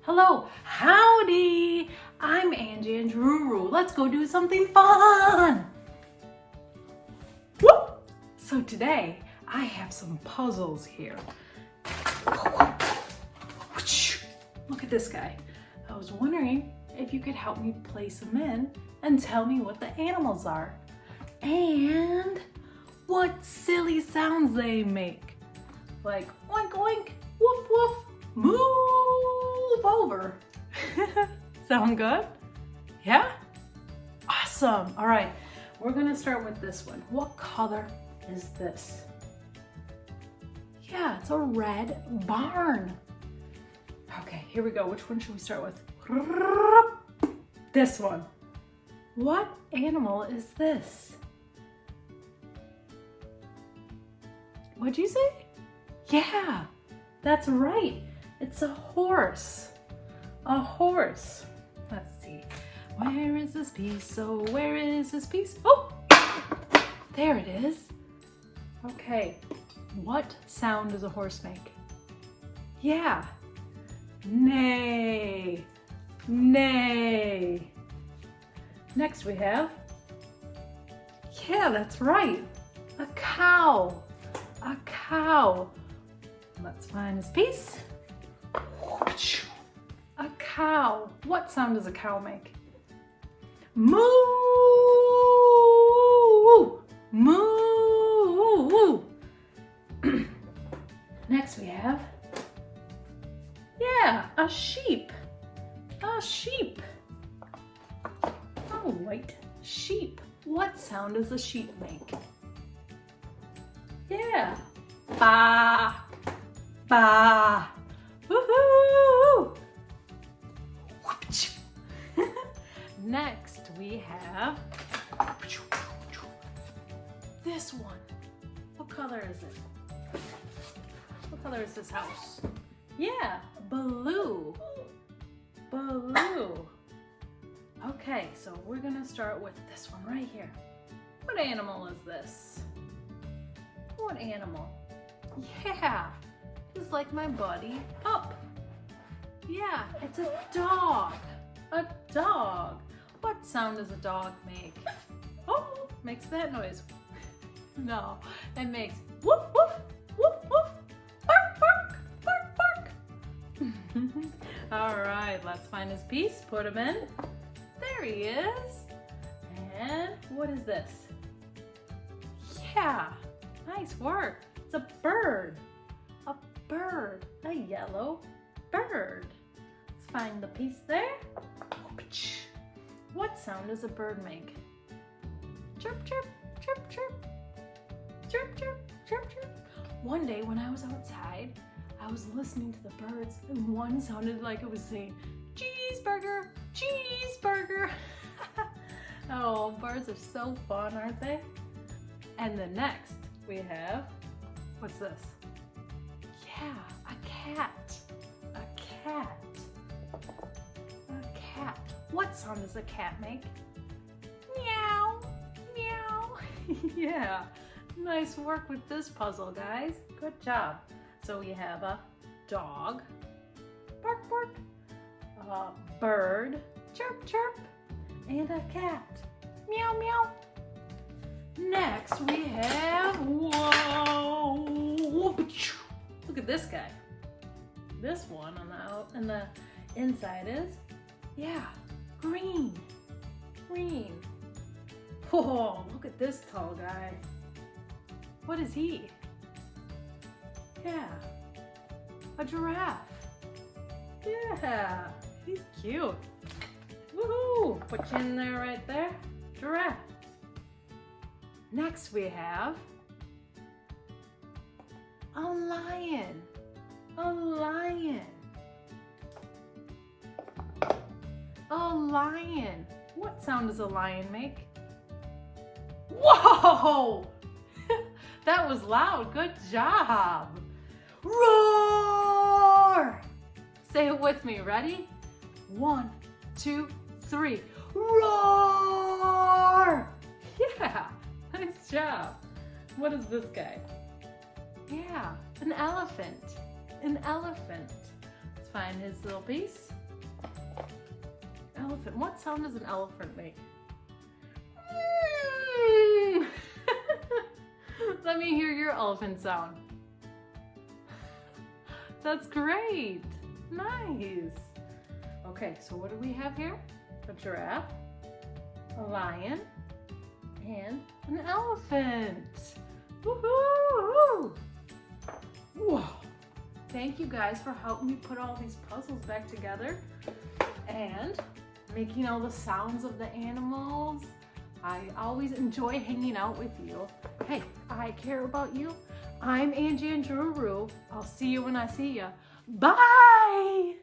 Hello, howdy! I'm AngAngRooRoo. Let's go do something fun! Whoop! So today, I have some puzzles here. Look at this guy. I was wondering if you could help me place them in and tell me what the animals are and what silly sounds they make. Like oink oink, woof woof, move over. Sound good? Yeah? Awesome. All right, we're gonna start with this one. What color is this? Yeah, it's a red barn. Okay, here we go. Which one should we start with? This one. What animal is this? What'd you say? Yeah, that's right. It's a horse. A horse. Let's see. Where is this piece? Oh, where is this piece? Oh, there it is. Okay, what sound does a horse make? Yeah. Neigh. Neigh. Next we have, yeah, that's right, a cow. A cow. Let's find this piece. A cow. What sound does a cow make? Moo! Moo! Next we have, yeah, a sheep. A sheep. All right, sheep. What sound does a sheep make? Yeah. Ba. Ba. Woohoo! Next we have this one. What color is it? What color is this house? Yeah, blue. Blue. Okay, so we're gonna start with this one right here. What animal is this? What animal? Yeah, just like my buddy, Pup. Yeah, it's a dog. A dog. What sound does a dog make? Oh, makes that noise. No, it makes woof woof, woof woof, bark bark, bark bark. All right, let's find his piece, put him in. There he is. And what is this? Yeah. Nice work. It's a bird. A bird. A yellow bird. Let's find the piece there. What sound does a bird make? Chirp, chirp, chirp, chirp. Chirp, chirp, chirp, chirp. One day when I was outside, I was listening to the birds and one sounded like it was saying, cheeseburger, cheeseburger. Oh, birds are so fun, aren't they? And the next, we have, what's this? Yeah, a cat. A cat. A cat. What sound does a cat make? Meow. Meow. Yeah, nice work with this puzzle, guys. Good job. So we have a dog. Bark, bark. A bird. Chirp, chirp. And a cat. Meow, meow. Next we have, whoa, look at this guy. This one on the inside is, yeah, green, green. Whoa, look at this tall guy. What is he? Yeah, a giraffe. Yeah, he's cute. Woohoo, put you in there right there, giraffe. Next we have a lion. A lion. A lion. What sound does a lion make? Whoa! That was loud. Good job. Roar! Say it with me. Ready? 1, 2, 3. Roar! Yeah. Nice job. What is this guy? Yeah, an elephant. An elephant. Let's find his little piece. Elephant. What sound does an elephant make? Let me hear your elephant sound. That's great. Nice. Okay, so what do we have here? A giraffe, a lion, and an elephant. Woohoo! Whoa. Thank you guys for helping me put all these puzzles back together and making all the sounds of the animals. I always enjoy hanging out with you. Hey, I care about you. I'm AngAngRooRoo. I'll see you when I see you. Bye!